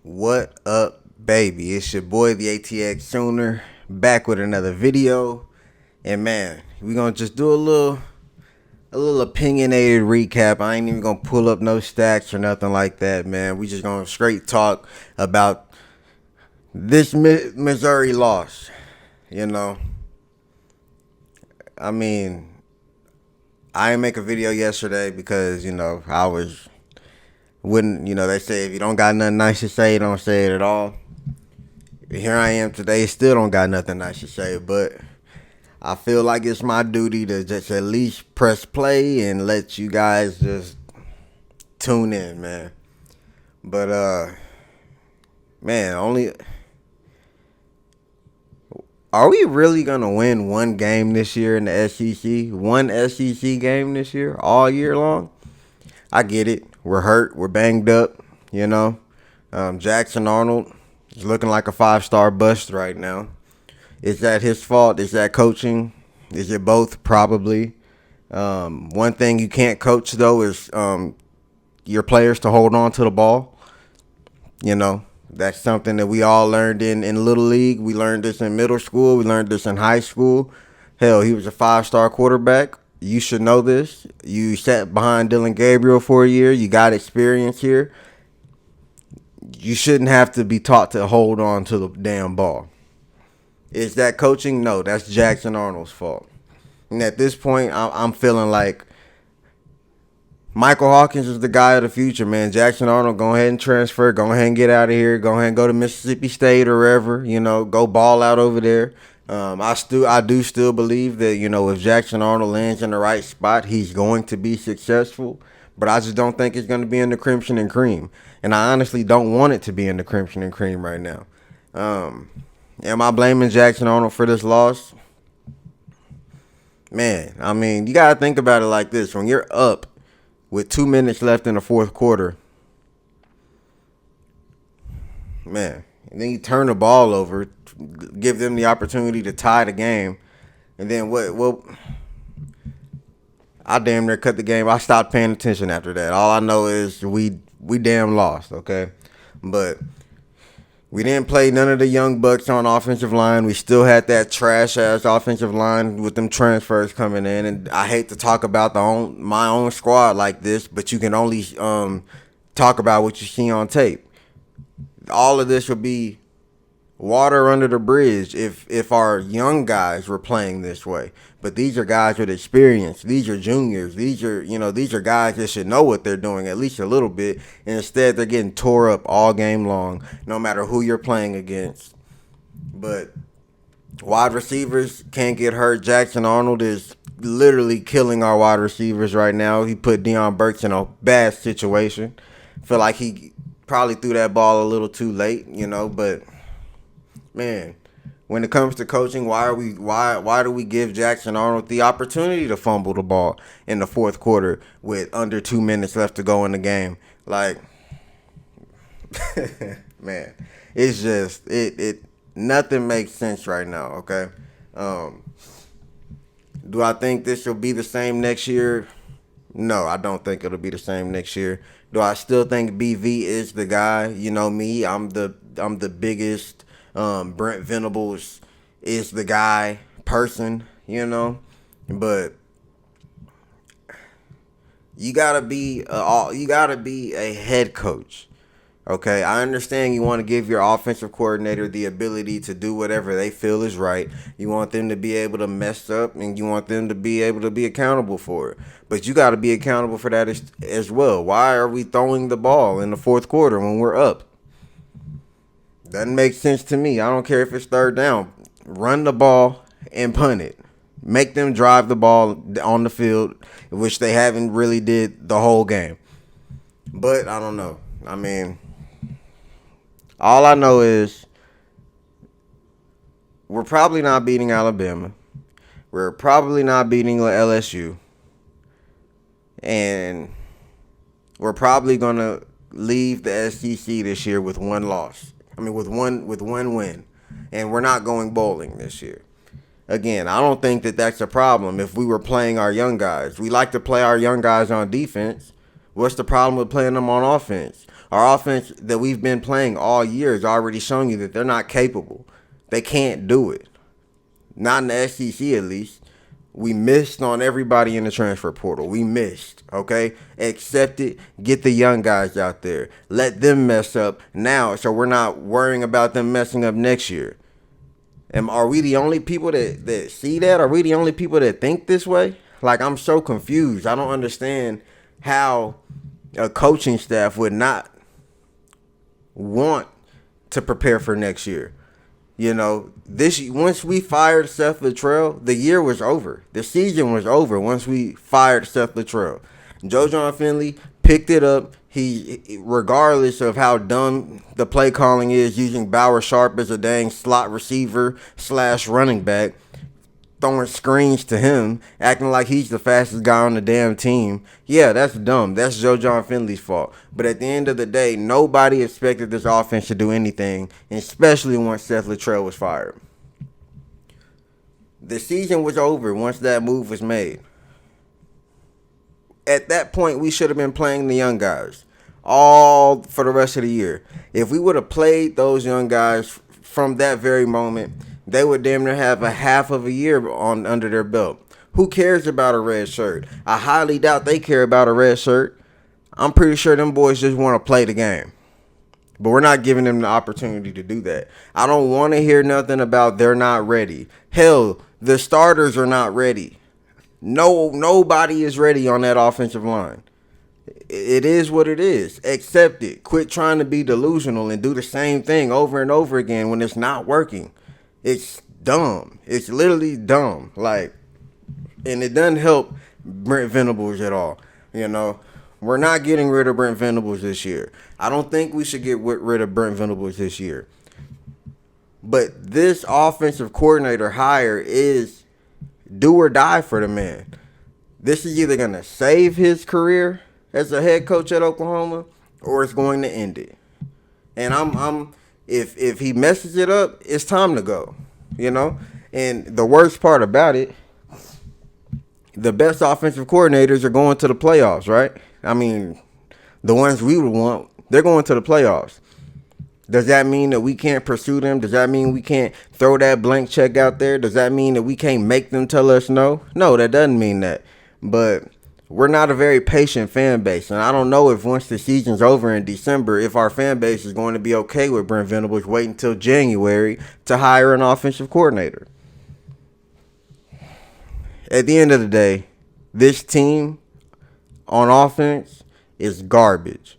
What up, baby? It's your boy, the ATX Sooner, back with another video. And man, we're gonna just do a little opinionated recap. I ain't even gonna pull up no stats or nothing like that, man. We just gonna straight talk about this Missouri loss. You know, I mean, I didn't make a video yesterday because I wouldn't. They say if you don't got nothing nice to say, don't say it at all. Here I am today, still don't got nothing nice to say, but I feel like it's my duty to just at least press play and let you guys just tune in, man. But man, only are we really gonna win one game this year in the SEC? One SEC game this year, all year long? I get it. We're hurt. We're banged up. You know, Jackson Arnold is looking like a 5-star bust right now. Is that his fault? Is that coaching? Is it both? Probably. One thing you can't coach, though, is your players to hold on to the ball. That's something that we all learned in Little League. We learned this in middle school. We learned this in high school. Hell, he was a 5-star quarterback. You should know this. You sat behind Dylan Gabriel for a year. You got experience here. You shouldn't have to be taught to hold on to the damn ball. Is that coaching? No, that's Jackson Arnold's fault. And at this point, I'm feeling like Michael Hawkins is the guy of the future, man. Jackson Arnold, go ahead and transfer. Go ahead and get out of here. Go ahead and go to Mississippi State or wherever. Go ball out over there. I do still believe that if Jackson Arnold lands in the right spot, he's going to be successful. But I just don't think it's going to be in the Crimson and Cream, and I honestly don't want it to be in the Crimson and Cream right now. Am I blaming Jackson Arnold for this loss? Man, I mean, you got to think about it like this. When you're up with 2 minutes left in the fourth quarter, man, and then you turn the ball over, give them the opportunity to tie the game, and then what? Well, I damn near cut the game. I stopped paying attention after that. All I know is we damn lost, okay? But we didn't play none of the young bucks on offensive line. We still had that trash-ass offensive line with them transfers coming in. And I hate to talk about my own squad like this, but you can only talk about what you see on tape. All of this would be water under the bridge if our young guys were playing this way. But these are guys with experience. These are juniors. These are guys that should know what they're doing at least a little bit. And instead, they're getting tore up all game long, no matter who you're playing against. But wide receivers can't get hurt. Jackson Arnold is literally killing our wide receivers right now. He put Deion Burks in a bad situation. Feel like he probably threw that ball a little too late, but man, when it comes to coaching, why do we give Jackson Arnold the opportunity to fumble the ball in the fourth quarter with under 2 minutes left to go in the game? Like, man, it's just it nothing makes sense right now, okay? Do I think this will be the same next year? No, I don't think it'll be the same next year. Do I still think BV is the guy? You know me, I'm the biggest Brent Venables is the guy person, but you gotta be a head coach. Okay, I understand you want to give your offensive coordinator the ability to do whatever they feel is right. You want them to be able to mess up, and you want them to be able to be accountable for it. But you got to be accountable for that as well. Why are we throwing the ball in the fourth quarter when we're up? Doesn't make sense to me. I don't care if it's third down. Run the ball and punt it. Make them drive the ball on the field, which they haven't really did the whole game. But I don't know. I mean, all I know is we're probably not beating Alabama. We're probably not beating LSU. And we're probably going to leave the SEC this year with one loss. I mean, with one win. And we're not going bowling this year. Again, I don't think that that's a problem if we were playing our young guys. We like to play our young guys on defense. What's the problem with playing them on offense? Our offense that we've been playing all year is already showing you that they're not capable. They can't do it. Not in the SEC, at least. We missed on everybody in the transfer portal. We missed, okay? Accept it. Get the young guys out there. Let them mess up now so we're not worrying about them messing up next year. And are we the only people that see that? Are we the only people that think this way? Like, I'm so confused. I don't understand how a coaching staff would not want to prepare for next year. You know, once we fired Seth Luttrell, the year was over. The season was over once we fired Seth Luttrell. Joe John Finley picked it up. He, regardless of how dumb the play calling is, using Bauer Sharp as a dang slot receiver / running back, throwing screens to him, acting like he's the fastest guy on the damn team. Yeah, that's dumb. That's Joe John Finley's fault. But at the end of the day, nobody expected this offense to do anything, especially once Seth Luttrell was fired. The season was over once that move was made. At that point, we should have been playing the young guys all for the rest of the year. If we would have played those young guys from that very moment, they would damn near have a half of a year on under their belt. Who cares about a red shirt? I highly doubt they care about a red shirt. I'm pretty sure them boys just want to play the game. But we're not giving them the opportunity to do that. I don't want to hear nothing about they're not ready. Hell, the starters are not ready. Nobody is ready on that offensive line. It is what it is. Accept it. Quit trying to be delusional and do the same thing over and over again when it's not working. It's dumb. It's literally dumb. Like, and it doesn't help Brent Venables at all. You know, we're not getting rid of Brent Venables this year. I don't think we should get rid of Brent Venables this year. But this offensive coordinator hire is do or die for the man. This is either going to save his career as a head coach at Oklahoma or it's going to end it. And if he messes it up, it's time to go, you know? And the worst part about it, the best offensive coordinators are going to the playoffs, right? I mean, the ones we would want, they're going to the playoffs. Does that mean that we can't pursue them? Does that mean we can't throw that blank check out there? Does that mean that we can't make them tell us no? No, that doesn't mean that. But we're not a very patient fan base. And I don't know if once the season's over in December, if our fan base is going to be okay with Brent Venables waiting until January to hire an offensive coordinator. At the end of the day, this team on offense is garbage.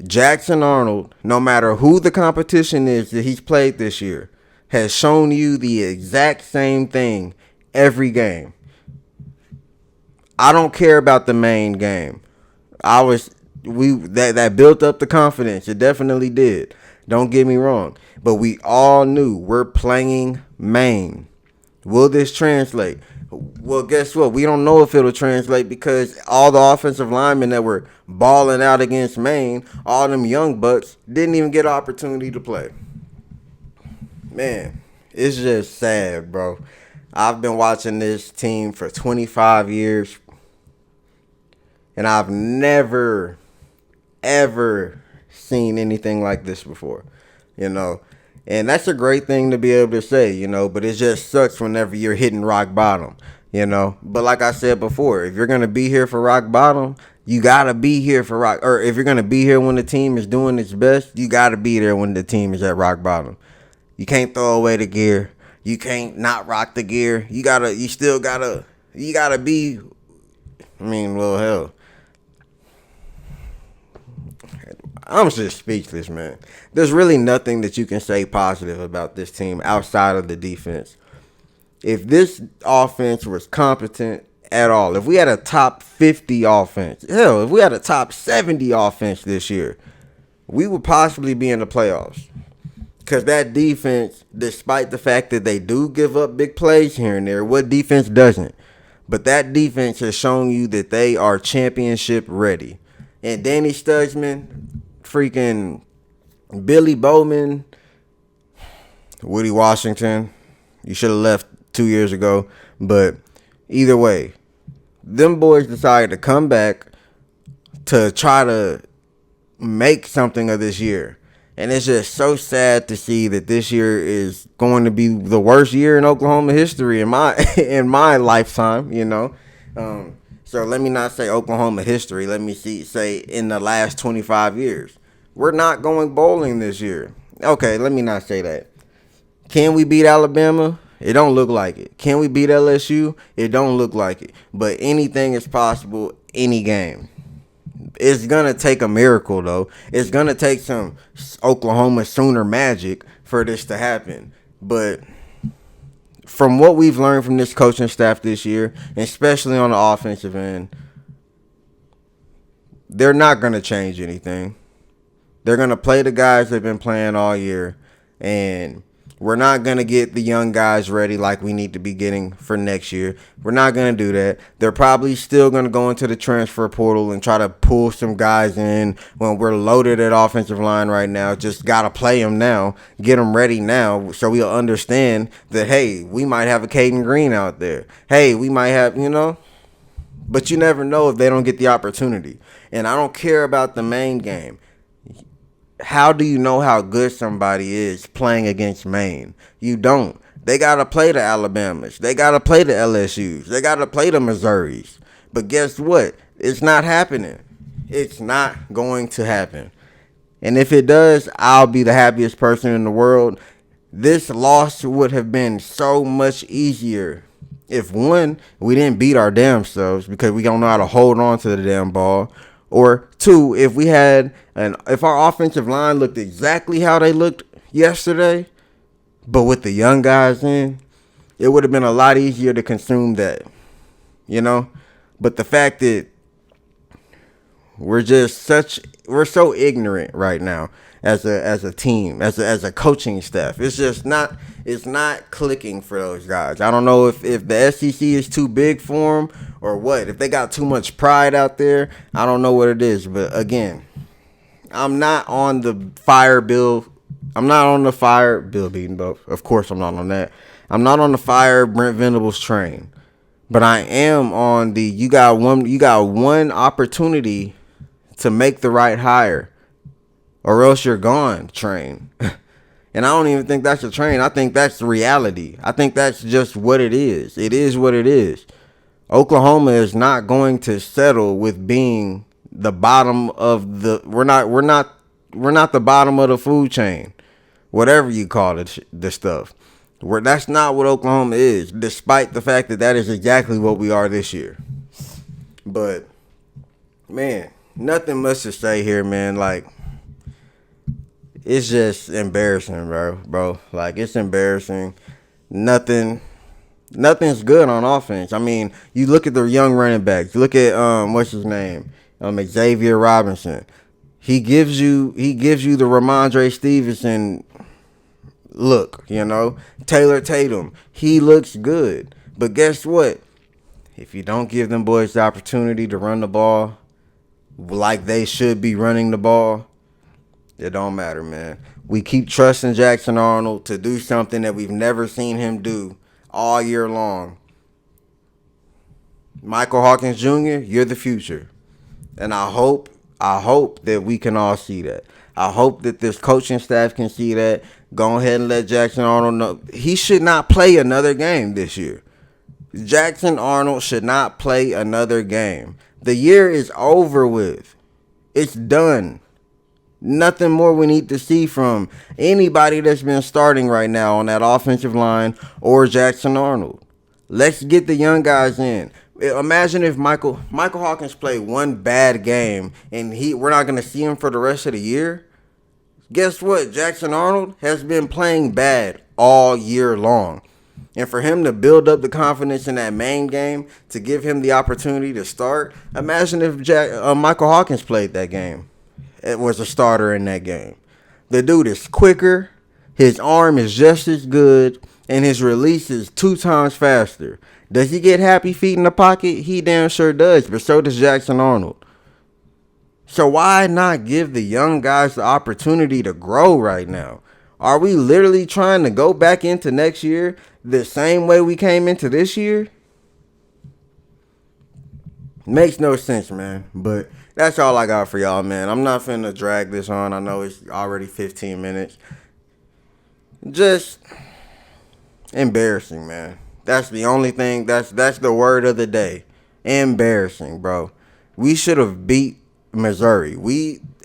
Jackson Arnold, no matter who the competition is that he's played this year, has shown you the exact same thing every game. I don't care about the main game. That built up the confidence. It definitely did. Don't get me wrong. But we all knew we're playing Maine. Will this translate? Well, guess what? We don't know if it'll translate because all the offensive linemen that were balling out against Maine, all them young bucks, didn't even get an opportunity to play. Man, it's just sad, bro. I've been watching this team for 25 years, and I've never, ever seen anything like this before, you know. And that's a great thing to be able to say, you know, but it just sucks whenever you're hitting rock bottom, you know. But like I said before, if you're going to be here for rock bottom, you got to be here for rock. Or if you're going to be here when the team is doing its best, you got to be there when the team is at rock bottom. You can't throw away the gear. You can't not rock the gear. You got to be, I mean, well, hell. I'm just speechless, man. There's really nothing that you can say positive about this team outside of the defense. If this offense was competent at all, if we had a top 50 offense, hell, if we had a top 70 offense this year, we would possibly be in the playoffs. Because that defense, despite the fact that they do give up big plays here and there, what defense doesn't? But that defense has shown you that they are championship ready. And Danny Studsman, freaking Billy Bowman, Woody Washington, you should have left 2 years ago. But either way, them boys decided to come back to try to make something of this year. And it's just so sad to see that this year is going to be the worst year in Oklahoma history in my in my lifetime, you know. So let me not say Oklahoma history. Let me say in the last 25 years. We're not going bowling this year. Okay, let me not say that. Can we beat Alabama? It don't look like it. Can we beat LSU? It don't look like it. But anything is possible any game. It's going to take a miracle, though. It's going to take some Oklahoma Sooner magic for this to happen. But from what we've learned from this coaching staff this year, especially on the offensive end, they're not going to change anything. They're going to play the guys they've been playing all year. And we're not going to get the young guys ready like we need to be getting for next year. We're not going to do that. They're probably still going to go into the transfer portal and try to pull some guys in when we're loaded at offensive line right now. Just got to play them now, get them ready now so we'll understand that, hey, we might have a Caden Green out there. Hey, we might have, you know. But you never know if they don't get the opportunity. And I don't care about the main game. How do you know how good somebody is playing against Maine? You don't. They got to play the Alabamas. They got to play the LSUs. They got to play the Missouris. But guess what? It's not happening. It's not going to happen. And if it does, I'll be the happiest person in the world. This loss would have been so much easier if, one, we didn't beat our damn selves because we don't know how to hold on to the damn ball. Or two, if our offensive line looked exactly how they looked yesterday, but with the young guys in, it would have been a lot easier to consume that, you know. But the fact that we're so ignorant right now as a team, as a coaching staff, it's not clicking for those guys. I don't know if the SEC is too big for them or what. If they got too much pride out there, I don't know what it is. But again, I'm not on the fire Bill. I'm not on the fire Bill Beaton. Of course, I'm not on that. I'm not on the fire Brent Venables train. But I am on the you got one opportunity to make the right hire, or else you're gone train. And I don't even think that's a train. I think that's reality. I think that's just what it is. It is what it is. Oklahoma is not going to settle with being the bottom of the we're not the bottom of the food chain. Whatever you call it, the stuff. That's not what Oklahoma is, despite the fact that is exactly what we are this year. But man, nothing much to say here, man. Like, it's just embarrassing, bro. Like, it's embarrassing. Nothing's good on offense. I mean, you look at the young running backs. Look at what's his name, Xavier Robinson. He gives you the Ramondre Stevenson look. You know, Taylor Tatum. He looks good, but guess what? If you don't give them boys the opportunity to run the ball like they should be running the ball, it don't matter, man. We keep trusting Jackson Arnold to do something that we've never seen him do all year long. Michael Hawkins Jr., you're the future. And I hope that we can all see that. I hope that this coaching staff can see that. Go ahead and let Jackson Arnold know. He should not play another game this year. Jackson Arnold should not play another game. The year is over with. It's done. Nothing more we need to see from anybody that's been starting right now on that offensive line or Jackson Arnold. Let's get the young guys in. Imagine if Michael Hawkins played one bad game and we're not going to see him for the rest of the year. Guess what? Jackson Arnold has been playing bad all year long. And for him to build up the confidence in that main game, to give him the opportunity to start, imagine if Michael Hawkins played that game. It was a starter in that game. The dude is quicker, his arm is just as good, and his release is 2 times faster. Does he get happy feet in the pocket? He damn sure does, but so does Jackson Arnold. So why not give the young guys the opportunity to grow right now? Are we literally trying to go back into next year the same way we came into this year? Makes no sense, man. But That's all I got for y'all, man. I'm not finna drag this on. I know it's already 15 minutes. Just embarrassing, man. That's the only thing. That's the word of the day. Embarrassing, bro. We should have beat Missouri.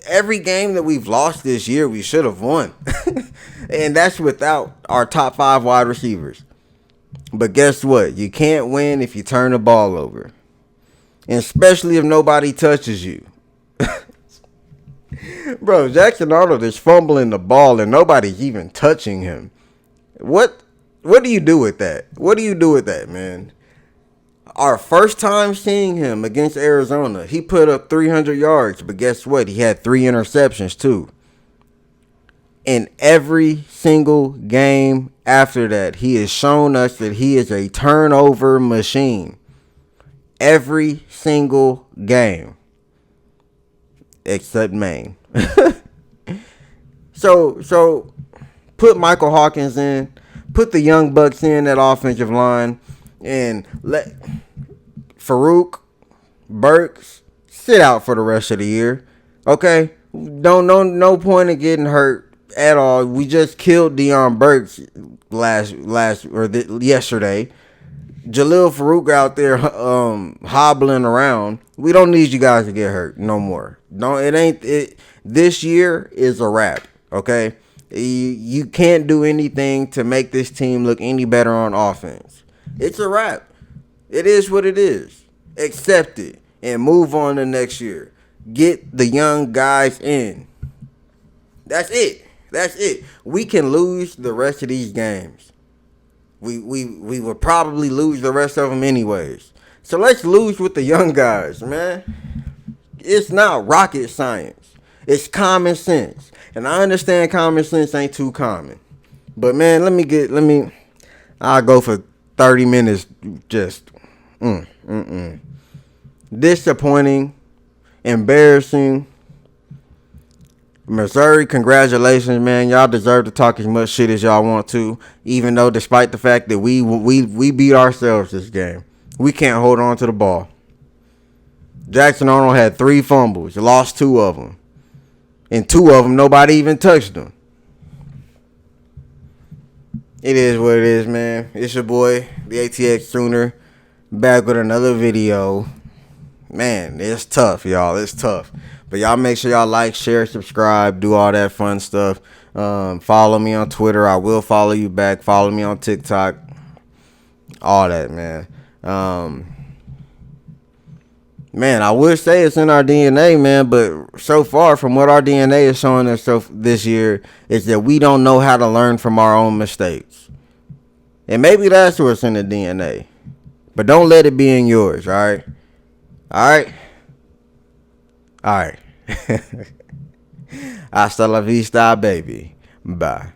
Every game that we've lost this year, we should have won. And that's without our top 5 wide receivers. But guess what? You can't win if you turn the ball over. And especially if nobody touches you. Bro, Jackson Arnold is fumbling the ball and nobody's even touching him. What do you do with that? What do you do with that, man? Our first time seeing him against Arizona, he put up 300 yards, but guess what? He had 3 interceptions too. In every single game after that, he has shown us that he is a turnover machine. Every single game. Except Maine. So put Michael Hawkins in. Put the young bucks in that offensive line. And let Farouk, Burks sit out for the rest of the year. Okay? No point in getting hurt at all. We just killed Deion Burks yesterday. Jalil Farouk out there hobbling around. We don't need you guys to get hurt no more. This year is a wrap. Okay? You can't do anything to make this team look any better on offense. It's a wrap. It is what it is. Accept it and move on to next year. Get the young guys in. That's it. We can lose the rest of these games. We would probably lose the rest of them anyways. So let's lose with the young guys, man. It's not rocket science. It's common sense. And I understand common sense ain't too common. But man, I'll go for 30 minutes just disappointing, embarrassing. Missouri, congratulations, man. Y'all deserve to talk as much shit as y'all want to, even though despite the fact that we beat ourselves this game. We can't hold on to the ball. Jackson Arnold had 3 fumbles, lost 2 of them. And 2 of them, nobody even touched them. It is what it is, man. It's your boy, the ATX Sooner, back with another video. Man, it's tough, y'all. It's tough. But y'all make sure y'all like, share, subscribe, do all that fun stuff. Follow me on Twitter. I will follow you back. Follow me on TikTok. All that, man. Man, I would say it's in our DNA, man, but so far from what our DNA is showing us this year is that we don't know how to learn from our own mistakes. And maybe that's what's in the DNA. But don't let it be in yours, all right? All right? All right. Hasta la vista, baby. Bye.